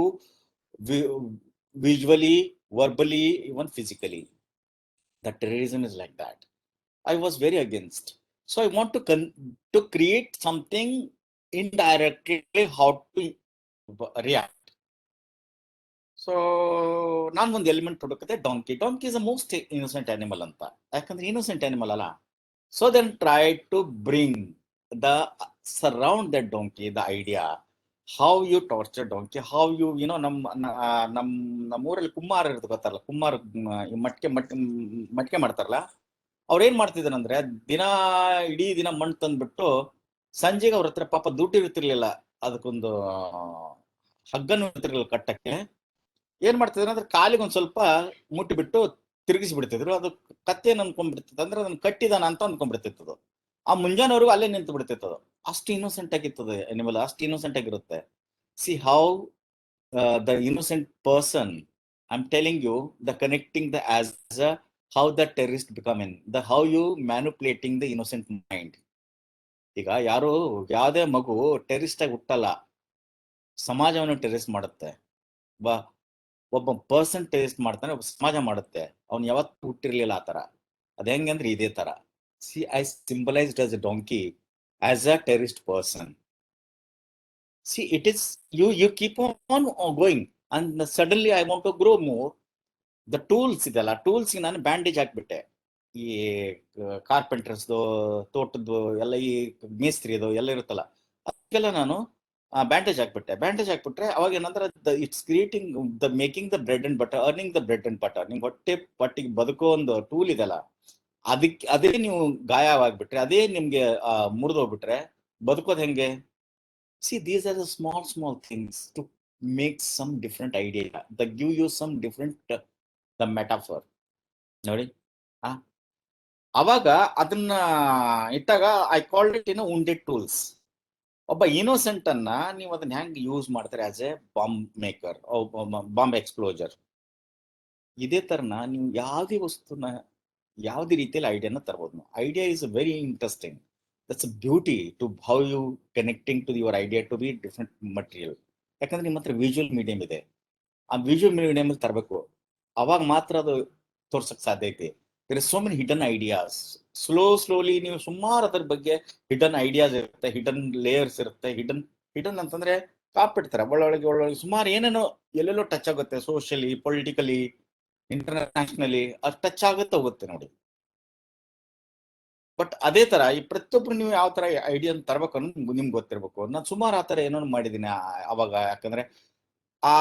visually, verbally, even physically. The terrorism is like that. I was very against. So I want to create something indirectly how to react. So ನಾನು ಒಂದು element ಹುಡುಕಿದೆ, donkey. Donkey is a most innocent animal ಅಂತ, ಯಾಕಂದ್ರೆ innocent animal ಅಲ್ಲ. So then try to bring the surround that donkey, the idea how you torture donkey, how you ನಮ್ಮೂರಲ್ಲಿ ಕುಮ್ಮಾರ ಇರೋದು ಗೊತ್ತಲ್ಲ, ಕುಮ್ಮಾರ ಮಟ್ಕೆ ಮಾಡ್ತಾರಲ್ಲ, ಅವ್ರೇನ್ ಮಾಡ್ತಿದ್ದಾರಂದ್ರೆ ಇಡೀ ದಿನ ಮಣ್ಣು ತಂದ್ಬಿಟ್ಟು ಸಂಜೆಗೆ ಅವ್ರ ಹತ್ರ ಪಾಪ ದುಡ್ಡು ಇರ್ತಿರ್ಲಿಲ್ಲ, ಅದಕ್ಕೊಂದು ಹಗ್ಗನು ಇರ್ತಿರ್ಲಿಲ್ಲ ಕಟ್ಟಕ್ಕೆ. ಏನ್ ಮಾಡ್ತಿದ್ರು ಅಂದ್ರೆ ಕಾಲಿಗೆ ಒಂದ್ ಸ್ವಲ್ಪ ಮುಟ್ಟಿಬಿಟ್ಟು ತಿರುಗಿಸಿ ಬಿಡ್ತಿದ್ರು. ಅದು ಕತ್ತೇನ್ ಅನ್ಕೊಂಡ್ಬಿಡ್ತಿತ್ತು, ಅಂದ್ರೆ ಅದನ್ನ ಕಟ್ಟಿದಾನ ಅಂತ ಅನ್ಕೊಂಡ್ಬಿಡ್ತಿತ್ತು. ಆ ಮುಂಜಾನೆವರೆಗೂ ಅಲ್ಲೇ ನಿಂತು ಬಿಡ್ತಿತ್ತು. ಅಷ್ಟು ಇನ್ನೋಸೆಂಟ್ ಆಗಿರ್ತದೆ ಅನಿಮಲ್, ಅಷ್ಟು ಇನ್ನೋಸೆಂಟ್ ಆಗಿರುತ್ತೆ. C how the innocent person I'm telling you the connecting the as a how the terrorist become in the how you manipulating the innocent mind. ಈಗ ಯಾರು ಯಾವುದೇ ಮಗು ಟೆರರಿಸ್ಟ್ ಆಗಿ ಹುಟ್ಟಲ್ಲ, ಸಮಾಜವನ್ನು ಟೆರರಿಸ್ಟ್ ಮಾಡುತ್ತೆ. ಒಬ್ಬ ಪರ್ಸನ್ ಟೆರರಿಸ್ಟ್ ಮಾಡ್ತಾನೆ, ಒಬ್ಬ ಸಮಾಜ ಮಾಡುತ್ತೆ. ಅವ್ನು ಯಾವತ್ತೂ ಹುಟ್ಟಿರ್ಲಿಲ್ಲ ಆ ತರ. ಅದ ಹೆಂಗಂದ್ರೆ ಇದೇ ತರ. C I symbolised as a donkey as a terrorist person. C it is you keep on going and suddenly I want to grow more. The tools ಇದೆಲ್ಲ, ಟೂಲ್ಸ್ ನಾನು ಬ್ಯಾಂಡೇಜ್ ಹಾಕ್ಬಿಟ್ಟೆ. ಈ ಕಾರ್ಪೆಂಟರ್ಸ್ದು, ತೋಟದ್ದು ಎಲ್ಲ, ಈ ಮೇಸ್ತ್ರಿದು ಎಲ್ಲ ಇರುತ್ತಲ್ಲ, ಅದಕ್ಕೆಲ್ಲ ನಾನು ಬ್ಯಾಂಡೇಜ್ ಹಾಕ್ಬಿಟ್ರೆ ಅವಾಗ ಏನಂದ್ರೆ it's creating the making the bread and butter, earning the bread and butter. ನಿಮ್ಗೆ ಹೊಟ್ಟೆ ಪಟ್ಟಿಗೆ ಬದುಕೋ ಒಂದು ಟೂಲ್ ಇದೆಲ್ಲ, ಅದೇ ನೀವು ಗಾಯವಾಗ್ಬಿಟ್ರೆ, ಅದೇ ನಿಮ್ಗೆ ಮುರಿದೋಗ್ಬಿಟ್ರೆ ಬದುಕೋದು ಹೆಂಗೆ? See these are the small things to make some different idea, the give you some different the metaphor. ನೋಡಿ, ಅವಾಗ ಅದನ್ನ ಇಟ್ಟಾಗ I called it in wounded tools. ಒಬ್ಬ ಇನ್ನೋಸೆಂಟ್ ಅನ್ನ ನೀವು ಅದನ್ನ ಹೆಂಗ್ ಯೂಸ್ ಮಾಡ್ತಾರೆ as a bomb maker, bomb explosure. ಇದೇ ತರನ ನೀವು ಯಾವುದೇ ವಸ್ತುನ ಯಾವುದೇ ರೀತಿಯಲ್ಲಿ ಐಡಿಯಾನ ತರಬಹುದು. Idea is very interesting. That's a beauty to how you connecting to your idea to be different material. ಯಾಕಂದ್ರೆ ನಿಮ್ಮ ಹತ್ರ ವಿಜುವಲ್ ಮೀಡಿಯಂ ಇದೆ, ಆ ವಿಜುವಲ್ ಮೀಡಿಯಂ ತರಬೇಕು, ಅವಾಗ ಮಾತ್ರ ಅದು ತೋರ್ಸಕ್ ಸಾಧ್ಯ ಐತಿ. There is so many hidden ideas. Slowly ನೀವು ಸುಮಾರು ಅದ್ರ ಬಗ್ಗೆ ಹಿಡನ್ ಐಡಿಯಾಸ್ ಇರುತ್ತೆ, ಹಿಡನ್ ಲೇಯರ್ಸ್ ಇರುತ್ತೆ. ಹಿಡನ್ ಅಂತಂದ್ರೆ ಕಾಪಿಡ್ತಾರೆ ಒಳ್ಳೊಳಗೆ ಸುಮಾರು ಏನೇನೋ ಎಲ್ಲೆಲ್ಲೋ ಟಚ್ ಆಗುತ್ತೆ, ಸೋಷಿಯಲಿ, ಪೊಲಿಟಿಕಲಿ, ಇಂಟರ್ನ್ಯಾಷನಲಿ, ಅದು ಟಚ್ ಆಗುತ್ತೆ ಹೋಗುತ್ತೆ ನೋಡಿ. ಬಟ್ ಅದೇ ತರ ಈ ಪ್ರತಿಯೊಬ್ರು ನೀವು ಯಾವ ತರ ಐಡಿಯಾ ತರಬೇಕು ಅನ್ನೋದು ನಿಮ್ಗೆ ಗೊತ್ತಿರ್ಬೇಕು. ನಾನು ಸುಮಾರು ಆ ತರ ಏನೋ ಮಾಡಿದ್ದೀನಿ ಅವಾಗ. ಯಾಕಂದ್ರೆ ಆ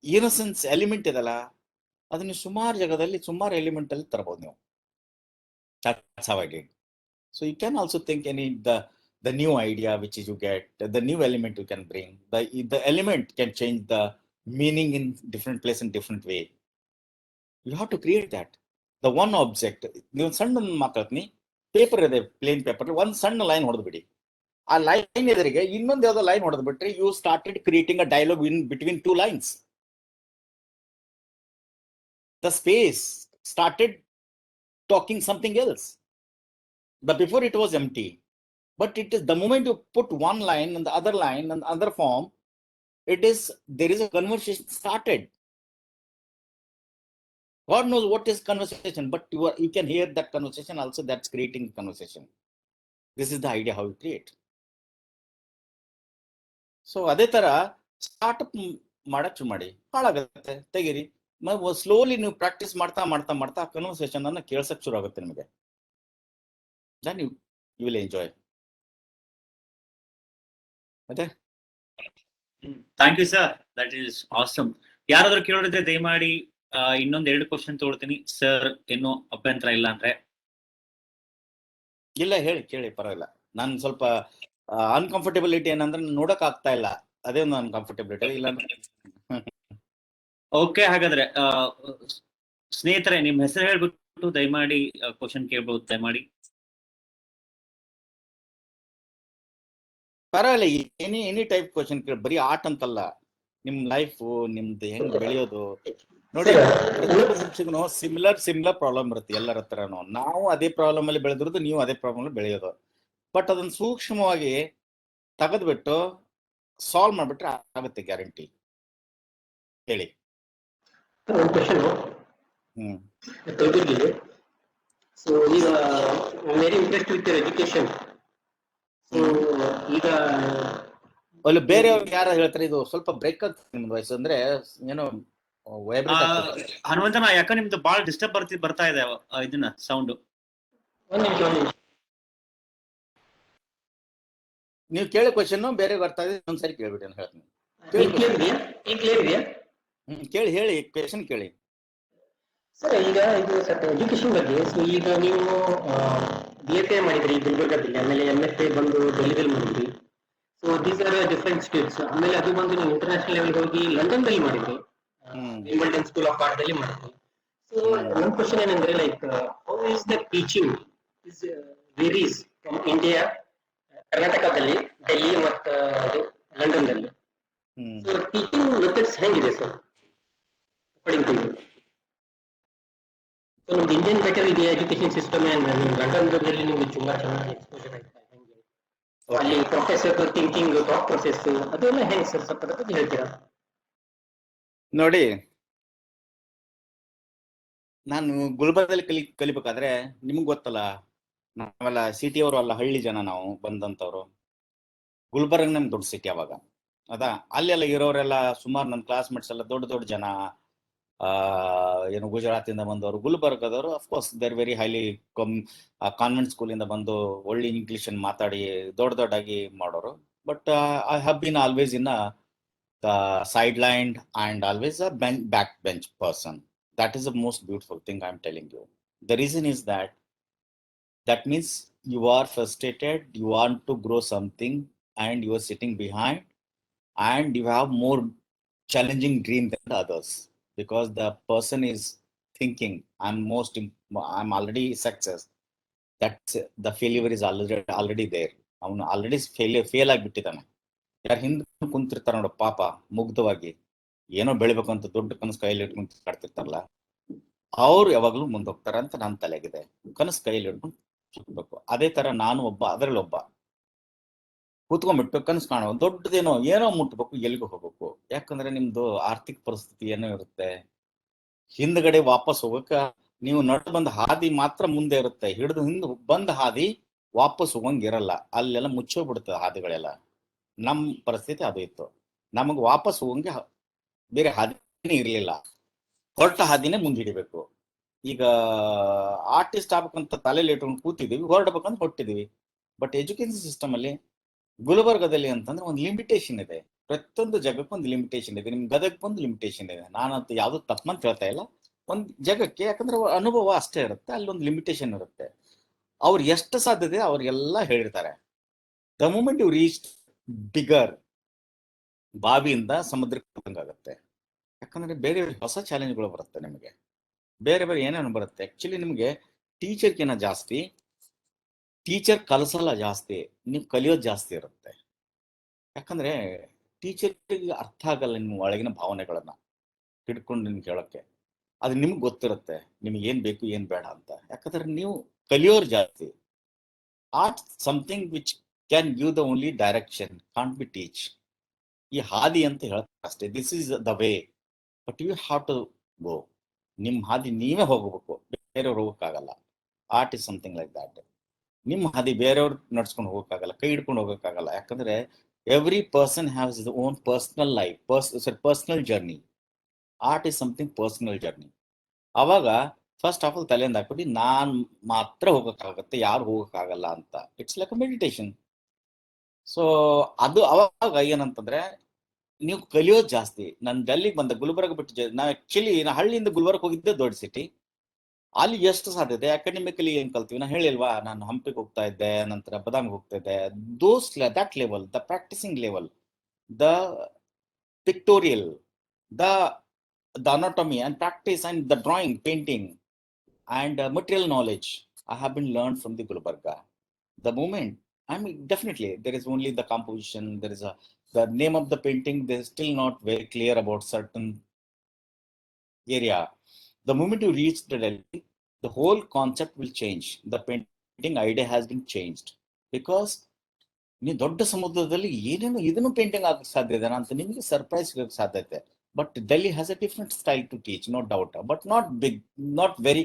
ಇನ್ನೋಸೆನ್ಸ್ ಎಲಿಮೆಂಟ್ ಇದೆಲ್ಲ, ಅದನ್ನ ಸುಮಾರು ಜಾಗದಲ್ಲಿ ಸುಮಾರು ಎಲಿಮೆಂಟ್ ಅಲ್ಲಿ ತರಬಹುದು ನೀವು. That's how I did. So you can also think any the new idea which is you get, the new element you can bring. The element can change the meaning in different place in different way. You have to create that. The one object, ನೀವು ಸಣ್ಣ ಮಾತಾಡ್ತೀನಿ, paper ಇದೆ, plane paper, ಒಂದ್ ಸಣ್ಣ line ಹೊಡೆದ್ಬಿಡಿ. ಆ line ಎದುರಿಗೆ ಇನ್ನೊಂದು ಯಾವ್ದೋ ಲೈನ್ ಹೊಡೆದ್ಬಿಟ್ರೆ you started creating a dialogue in between two lines. The space started talking something else. But before it was empty. But it is the moment you put one line and the other line and the other form, there is a conversation started. God knows what is conversation, but you can hear that conversation also. That's creating conversation. This is the idea how you create. So ಅದೇ ತರ startup ಮಾಡಕ್ ಮಾಡಿ, ಹಾಳಾಗುತ್ತೆ, ತೆಗೀರಿ. Slowly ನೀವು practice ಮಾಡ್ತಾ conversation ಅನ್ನ ಕೇಳ್ಸಕ್ ಶುರು ಆಗುತ್ತೆ ನಿಮಗೆ. Then you will enjoy. ಮತ್ತೆ thank you sir, that is awesome. ಯಾರಾದ್ರೂ ಕೇಳೋದಿದ್ರೆ ದಯಮಾಡಿ ಇನ್ನೊಂದ್ 2 ಕ್ವಶನ್ ತಗೊಳ್ತೀನಿ ಸರ್, ಏನೋ ಅಭ್ಯಂತರ ಇಲ್ಲ ಅಂದ್ರೆ. ಇಲ್ಲ ಕೇಳಿ ಪರವಾಗಿಲ್ಲ. ನಾನು ಸ್ವಲ್ಪ ಅನ್ಕಂಫರ್ಟಬಿಲಿಟಿ ಏನಂದ್ರೆ ನೋಡಕ್ ಆಗ್ತಾ ಇಲ್ಲ, ಅದೇ ಒಂದು ಅನ್ಕಂಫರ್ಟಬಿಲಿಟಿ. ಇಲ್ಲ ಓಕೆ, ಹಾಗಾದ್ರೆ ಸ್ನೇಹಿತರೆ ನಿಮ್ ಹೆಸರು ಹೇಳ್ಬಿಟ್ಟು ದಯಮಾಡಿ ಕ್ವಶನ್ ಕೇಳ್ಬಹುದು ದಯಮಾಡಿ. ಪರವಾಗಿಲ್ಲ, ಎನಿ ಟೈಪ್ ಕ್ವಶನ್ ಕೇಳಿ. ಬರೀ ಆರ್ಟ್ ಅಂತಲ್ಲ, ನಿಮ್ ಲೈಫ್, ನಿಮ್ದು ಹೆಂಗ್ ಬೆಳೆಯೋದು. ನೋಡಿ, ಪ್ರತಿಯೊಬ್ಬ ಶಿಕ್ಷಕನು ಸಿಮಿಲರ್ ಪ್ರಾಬ್ಲಮ್ ಇರುತ್ತೆ ಎಲ್ಲರ ಹತ್ರನು. ನಾವು ಅದೇ ಪ್ರಾಬ್ಲಮ್ ಅಲ್ಲಿ ಬೆಳೆದಿರೋದು, ನೀವು ಅದೇ ಪ್ರಾಬ್ಲಮ್ ಅಲ್ಲಿ ಬೆಳೆಯೋದು. ಬಟ್ ಅದನ್ನ ಸೂಕ್ಷ್ಮವಾಗಿ ತೆಗೆದ್ಬಿಟ್ಟು ಸಾಲ್ವ್ ಮಾಡ್ಬಿಟ್ರೆ ಆಗುತ್ತೆ, ಗ್ಯಾರಂಟಿ. ಹೇಳಿ. ಒಂದು ಕ್ವಶನ್ ಕಲಬುರ್ಗಿಗೆ. ಸೊ ಈಗ very interest with education. So ಈಗ ಅಲ್ಲಿ ಬೇರೆಯವ್ರಿಗೆ ಯಾರು ಹೇಳ್ತಾರೆ, ಇದು ಸ್ವಲ್ಪ ಬ್ರೇಕ್ ಆಗ್ತದೆ ನಿಮ್ದು ವಾಯ್ಸ್, ಅಂದ್ರೆ ಏನೋ ಹನುಮಂತನ, ಯಾಕ ನಿಮ್ದು ಬಾಳ ಡಿಸ್ಟರ್ಬ್ ಬರ್ತಾ ಇದೆ ಇದನ್ನ ಸೌಂಡ್. ಒಂದ್ ನಿಮಿಷ ನೀವು ಕೇಳಿ ಕ್ವಶನ್ ಬೇರೆ ಬರ್ತಾ ಇದೆ, ಒಂದ್ಸರಿ ಕೇಳ್ಬಿಟ್ಟು ನಾನು ಹೇಳ್ತೀನಿ. ಹೇಳಿ ಕ್ವಶನ್ ಕೇಳಿ ಸರ್. ಈಗ ಇದು ಸ್ವಲ್ಪ ಎಜುಕೇಶನ್ ಬಗ್ಗೆ. ಸೊ ಈಗ ನೀವು BFA ಮಾಡಿದ್ರಿ ಗುಲ್ಬರ್ಗಾದಲ್ಲಿ, ಆಮೇಲೆ MFA ಬಂದು ಡೆಲ್ಲಿದಲ್ಲಿ ಮಾಡಿದ್ರಿ. So these are different States. ಆಮೇಲೆ ಅದು ಬಂದು ನೀವು ಇಂಟರ್ನ್ಯಾಷನಲ್ ಲೆವೆಲ್ ಹೋಗಿ ಲಂಡನ್ ದಲ್ಲಿ ಮಾಡಿದ್ರಿ, ವಿಂಬಲ್ಡನ್ ಸ್ಕೂಲ್ ಆಫ್ ಆರ್ಟ್ ದಲ್ಲಿ ಮಾಡಿದ್ರಿ. ಸೊ ನನ್ನ ಕ್ವಶನ್ ಏನಂದ್ರೆ, like how is the teaching is varies from India, ಕರ್ನಾಟಕದಲ್ಲಿ, ಡೆಲ್ಲಿ ಮತ್ತು ಲಂಡನ್ ದಲ್ಲಿ. ಸೊ ಟೀಚಿಂಗ್ ಮೆಥಡ್ಸ್ ಹೆಂಗಿದೆ ಸರ್? According to you. ಸೊ ನಮ್ದು ಇಂಡಿಯನ್ ಬೆಟರ್ ಇದೆ ಎಜುಕೇಶನ್ ಸಿಸ್ಟಮ್ ಲಂಡನ್ದಲ್ಲಿ ನಿಮ್ಗೆ ತುಂಬಾ ಚೆನ್ನಾಗಿ ಎಕ್ಸ್ಪೋಜರ್ ಆಯ್ತಾ ಹೆಂಗೆ? So ಅಲ್ಲಿ ಪ್ರೊಫೆಸರ್ ಥಿಂಕಿಂಗ್ ಥಾಟ್ ಪ್ರೊಸೆಸ್ ಅದೆಲ್ಲ ಹೆಂಗೆ ಸರ್ ಸ್ವಲ್ಪ ಅದ್ರ ಬಗ್ಗೆ ಹೇಳ್ತೀರಾ? ನೋಡಿ, ನಾನು ಗುಲ್ಬರ್ಗದಲ್ಲಿ ಕಲಿಬೇಕಾದ್ರೆ ನಿಮ್ಗೆ ಗೊತ್ತಲ್ಲ, ನಾವೆಲ್ಲ ಸಿಟಿ ಅವರು ಅಲ್ಲ, ಹಳ್ಳಿ ಜನ ನಾವು ಬಂದಂತವ್ರು. ಗುಲ್ಬರ್ಗ ನಮ್ ದೊಡ್ಡ ಸಿಟಿ ಅವಾಗ. ಅದಾ ಅಲ್ಲೆಲ್ಲ ಇರೋರೆಲ್ಲ ಸುಮಾರು ನನ್ನ ಕ್ಲಾಸ್ಮೇಟ್ಸ್ ಎಲ್ಲ ದೊಡ್ಡ ದೊಡ್ಡ ಜನ, ಏನು ಗುಜರಾತ್ ಇಂದ ಬಂದವರು, ಗುಲ್ಬರ್ಗದವರು. Of course there very highly convent school ಇಂದ ಬಂದು ಒಳ್ಳೆ ಇಂಗ್ಲಿಷ್ ಮಾತಾಡಿ ದೊಡ್ಡದಾಗಿ ಮಾಡೋರು. But I have been always in the sidelined and always a backbench person. That is the most beautiful thing I'm telling you. The reason is that means you are frustrated, you want to grow something, and you are sitting behind, and you have more challenging dream than the others, because the person is thinking I'm already success. That's the failure is already there. ಅವನು already fail ಆಗಿಬಿಟ್ಟಿದ್ದಾನೆ. ಯಾರು ಹಿಂದೆ ಕುಂತಿರ್ತಾರ ನೋಡ ಪಾಪ, ಮುಗ್ಧವಾಗಿ ಏನೋ ಬೆಳಿಬೇಕು ಅಂತ ದೊಡ್ಡ ಕನಸು ಕೈಯಲ್ಲಿ ಇಟ್ಕೊಂಡು ಕಾಡ್ತಿರ್ತಾರಲ್ಲ, ಅವ್ರು ಯಾವಾಗ್ಲೂ ಮುಂದೆ ಹೋಗ್ತಾರ ಅಂತ ನನ್ನ ತಲೆಗಿದೆ. ಕನಸು ಕೈಯಲ್ಲಿ ಇಟ್ಕೊಂಡು ಸುತ್ತಬೇಕು. ಅದೇ ತರ ನಾನು ಅದರಲ್ಲಿ ಒಬ್ಬ ಕೂತ್ಕೊಂಡ್ಬಿಟ್ಟು ಕನಸು ಕಾಣೋ ದೊಡ್ಡದೇನೋ ಏನೋ ಮುಟ್ಬೇಕು, ಎಲ್ಲಿಗೂ ಹೋಗ್ಬೇಕು. ಯಾಕಂದ್ರೆ ನಿಮ್ದು ಆರ್ಥಿಕ ಪರಿಸ್ಥಿತಿ ಏನೋ ಇರುತ್ತೆ, ಹಿಂದ್ಗಡೆ ವಾಪಸ್ ಹೋಗಕ್ಕ ನೀವು ನಡ್ ಬಂದ ಹಾದಿ ಮಾತ್ರ ಮುಂದೆ ಇರುತ್ತೆ, ಹಿಡಿದು ಹಿಂದ್ ಬಂದ ಹಾದಿ ವಾಪಸ್ ಹೋಗಂಗಿರಲ್ಲ. ಅಲ್ಲೆಲ್ಲ ಮುಚ್ಚೋಗ್ಬಿಡುತ್ತೆ ಹಾದಿಗಳೆಲ್ಲ. ನಮ್ ಪರಿಸ್ಥಿತಿ ಅದು ಇತ್ತು. ನಮಗ್ ವಾಪಸ್ ಹೋಗಂಗೆ ಬೇರೆ ಹಾದಿನೇ ಇರ್ಲಿಲ್ಲ, ಹೊರಟ ಹಾದಿನೇ ಮುಂದೆ ಹಿಡಿಬೇಕು. ಈಗ ಆರ್ಟಿಸ್ಟ್ ಆಗ್ಬೇಕಂತ ತಲೆಯಲ್ಲಿ ಇಟ್ಕೊಂಡು ಕೂತಿದೀವಿ, ಹೊರಡ್ಬೇಕಂತ ಹೊಟ್ಟಿದೀವಿ. ಬಟ್ ಎಜುಕೇಶನ್ ಸಿಸ್ಟಮ್ ಅಲ್ಲಿ ಗುಲ್ಬರ್ಗದಲ್ಲಿ ಅಂತಂದ್ರೆ ಒಂದು ಲಿಮಿಟೇಷನ್ ಇದೆ. ಪ್ರತಿಯೊಂದು ಜಾಗಕ್ಕೆ ಒಂದು ಲಿಮಿಟೇಷನ್ ಇದೆ. ನಿಮ್ ಗದಗಕ್ಕೆ ಒಂದು ಲಿಮಿಟೇಷನ್ ಇದೆ. ನಾನಂತ ಯಾವ್ದು ತಪ್ಪಂತ ಹೇಳ್ತಾ ಇಲ್ಲ, ಒಂದ್ ಜಾಗಕ್ಕೆ, ಯಾಕಂದ್ರೆ ಅನುಭವ ಅಷ್ಟೇ ಇರುತ್ತೆ, ಅಲ್ಲಿ ಒಂದು ಲಿಮಿಟೇಷನ್ ಇರುತ್ತೆ. ಅವ್ರು ಎಷ್ಟು ಸಾಧ್ಯತೆ ಅವ್ರಿಗೆಲ್ಲ ಹೇಳಿರ್ತಾರೆ. The moment you reach bigger, ಬಾವಿಯಿಂದ ಸಮುದ್ರಕ್ಕೆ ಹೋದಂಗಾಗತ್ತೆ. ಯಾಕಂದ್ರೆ ಬೇರೆ ಹೊಸ ಚಾಲೆಂಜ್ಗಳು ಬರುತ್ತೆ ನಿಮಗೆ, ಬೇರೆ ಬೇರೆ ಏನೇನು ಬರುತ್ತೆ. ಆಕ್ಚುಲಿ ನಿಮಗೆ ಟೀಚರ್ಗಿನ ಜಾಸ್ತಿ ಟೀಚರ್ ಕಲಿಸಲ್ಲ ಜಾಸ್ತಿ, ನೀವು ಕಲಿಯೋದು ಜಾಸ್ತಿ ಇರುತ್ತೆ. ಯಾಕಂದ್ರೆ ಟೀಚರ್ಗೆ ಅರ್ಥ ಆಗಲ್ಲ ನಿಮ್ಮ ಒಳಗಿನ ಭಾವನೆಗಳನ್ನ ಹಿಡ್ಕೊಂಡು ನಿಮ್ಗೆ ಹೇಳಕ್ಕೆ. ಅದು ನಿಮ್ಗೆ ಗೊತ್ತಿರುತ್ತೆ ನಿಮ್ಗೆ ಏನ್ ಬೇಕು ಏನ್ ಬೇಡ ಅಂತ. ಯಾಕಂದ್ರೆ ನೀವು ಕಲಿಯೋರು ಜಾಸ್ತಿ. Art something which can give the only direction, can't be teach. ಈ ಹಾದಿ ಅಂತ ಹೇಳ್ತಾರೆ ಅಷ್ಟೇ, this is the way, but you have to go. ನಿಮ್ಮ ಹಾದಿ ನೀವೇ ಹೋಗ್ಬೇಕು, ಬೇರೆಯವ್ರು ಹೋಗಕ್ಕಾಗಲ್ಲ. Art is something like that. ನಿಮ್ಮ ಹಾದಿ ಬೇರೆಯವ್ರು ನಡ್ಸ್ಕೊಂಡು ಹೋಗಕ್ಕಾಗಲ್ಲ, ಕೈ ಹಿಡ್ಕೊಂಡು ಹೋಗಕ್ಕಾಗಲ್ಲ. ಯಾಕಂದ್ರೆ every person haves is own personal life, personal journey. Art is something personal journey. ಅವಾಗ ಫಸ್ಟ್ ಆಫ್ ಆಲ್ ತಲೆಯಿಂದ ಹಾಕ್ಬಿಟ್ಟು ನಾನ್ ಮಾತ್ರ ಹೋಗಕ್ಕಾಗತ್ತೆ, ಯಾರು ಹೋಗಕ್ಕಾಗಲ್ಲ ಅಂತ. It's like a meditation. So ಅದು ಅವಾಗ ಏನಂತಂದ್ರೆ ನೀವು ಕಲಿಯೋದು ಜಾಸ್ತಿ. ನಾನು ಡೆಲ್ಲಿಗೆ ಬಂದ, ಗುಲ್ಬರ್ಗ ಬಿಟ್ಟು ನಾ ಹಳ್ಳಿಯಿಂದ ಗುಲ್ಬರ್ಗ ಹೋಗಿದ್ದೆ ದೊಡ್ಡ ಸಿಟಿ. ಅಲ್ಲಿ ಎಷ್ಟು ಸಾಧ್ಯತೆ ಅಕಾಡೆಮಿಕಲಿ ಏನ್ ಕಲ್ತೀವಿ ನಾ ಹೇಳಿಲ್ವಾ, ನಾನು ಹಂಪಿಗೆ ಹೋಗ್ತಾ ಇದ್ದೆ, ನಂತರ ಬದಾಮಿಗೆ ಹೋಗ್ತಾ ಇದ್ದೆ. That level, the practising level, the pictorial, the anatomy and practice and the drawing, painting and material knowledge I have been learned from the Gulbarga. The moment, I mean, definitely there is only the composition, there is the name of the painting, they are still not very clear about certain area. The moment you reach the Delhi, the whole concept will change. The painting idea has been changed, because ನೀವು ದೊಡ್ಡ ಸಮುದ್ರದಲ್ಲಿ ಏನೇನು ಇದನ್ನು painting ಆಗಕ್ಕೆ ಸಾಧ್ಯ ಇದೆ ಅಂತ ನಿಮಗೆ ಸರ್ಪ್ರೈಸ್ ಸಿಗಕ್ಕೆ ಸಾಧ್ಯತೆ. But Delhi has a different style to teach, no doubt, but not very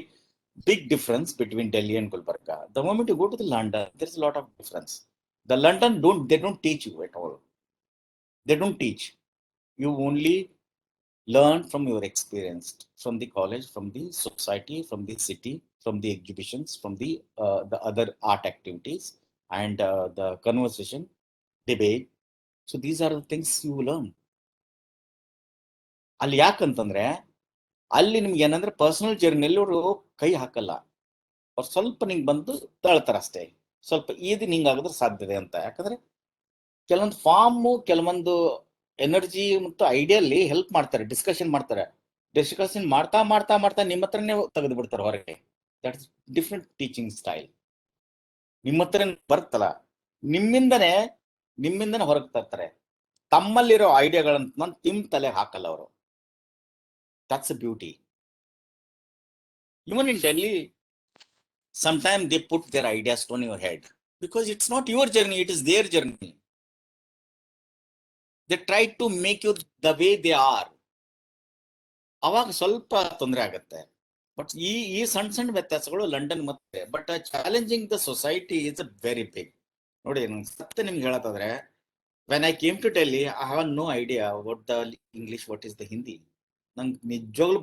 big difference between Delhi and Gulbarga. The moment you go to the London, there's a lot of difference. The London they don't teach you at all. They don't teach. You only learn from your experience, from the college, from the society, from the city, from the exhibitions, from the other art activities, and the conversation, debate. So these are the things you learn. ಅಲ್ಲಿ ಯಾಕಂತಂದ್ರೆ ಅಲ್ಲಿ ನಿಮ್ಗೆ ಏನಂದ್ರೆ personal ಜರ್ನಿಯಲ್ಲಿ ಅವರು ಕೈ ಹಾಕಲ್ಲ. ಅವ್ರು ಸ್ವಲ್ಪ ನಿಂಗೆ ಬಂದು ತಳ್ತಾರ ಅಷ್ಟೇ, ಸ್ವಲ್ಪ ಈದಿ ನಿಂಗೆ ಆಗಿದ್ರೆ ಸಾಧ್ಯತೆ ಅಂತ. ಯಾಕಂದ್ರೆ ಕೆಲವೊಂದು ಫಾರ್ಮು, ಕೆಲವೊಂದು ಎನರ್ಜಿ ಮತ್ತು ಐಡಿಯಲ್ಲಿ ಹೆಲ್ಪ್ ಮಾಡ್ತಾರೆ, ಡಿಸ್ಕಷನ್ ಮಾಡ್ತಾರೆ. ಡಿಸ್ಕಷನ್ ಮಾಡ್ತಾ ಮಾಡ್ತಾ ಮಾಡ್ತಾ ನಿಮ್ಮ ಹತ್ರನೇ ತೆಗೆದು ಬಿಡ್ತಾರೆ ಹೊರಗೆ. That is different teaching style. ನಿಮ್ಮ ಹತ್ರ ಬರ್ತಲ್ಲ, ನಿಮ್ಮಿಂದನೇ ಹೊರಗೆ ತರ್ತಾರೆ. ತಮ್ಮಲ್ಲಿರೋ ಐಡಿಯಾಗಳಂತ ನಿಮ್ಮ ತಲೆ ಹಾಕಲ್ಲ ಅವರು. That's the beauty. Even in Delhi, sometimes they put their ideas on your head because it's not your journey, it is their journey. They try to make you the way they are. ಅವಾಗ ಸ್ವಲ್ಪ ತೊಂದರೆ ಆಗುತ್ತೆ. But ಈ ಸಣ್ಣ ಸಣ್ಣ ವ್ಯತ್ಯಾಸಗಳು London ಮತ್ತೆ but challenging the society is a very big. ನೋಡಿ ಸತ್ಯ ನಿಮ್ಗೆ ಹೇಳತ್ತಾದ್ರೆ, when I came to Delhi I have no idea what the English, what is the Hindi. ನಂಗೆ ನಿಜವಾಗ್ಲೂ